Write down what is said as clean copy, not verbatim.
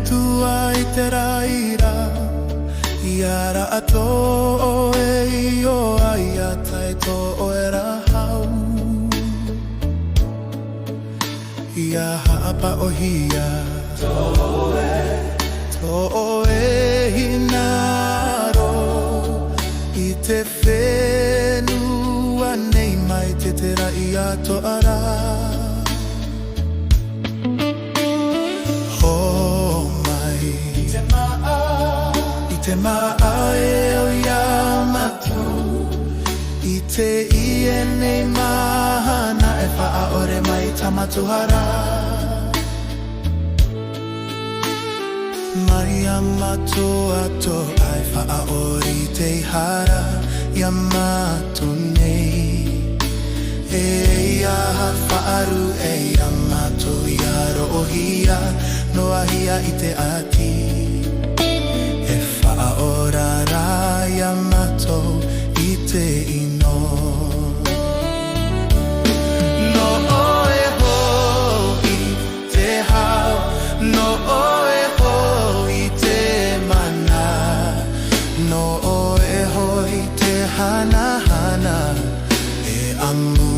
Metua I te raira Iara ato e o aia tai to o era hau Ia haapa o hia To e hinaro I te whenua nei mai te tera ia to ara Ho mai I te maa e o ia matu I te ie nei mahana e wha ore mai tamatuhara Mai a matua to ai wha ori te hara Ia matu nei E ia whaaru e ia matu ia rohia No ahia I te ati E wha ora ra ia matu I te ino No oe ho I te hao No oe ho I te mana No oe ho I te hana hana E amu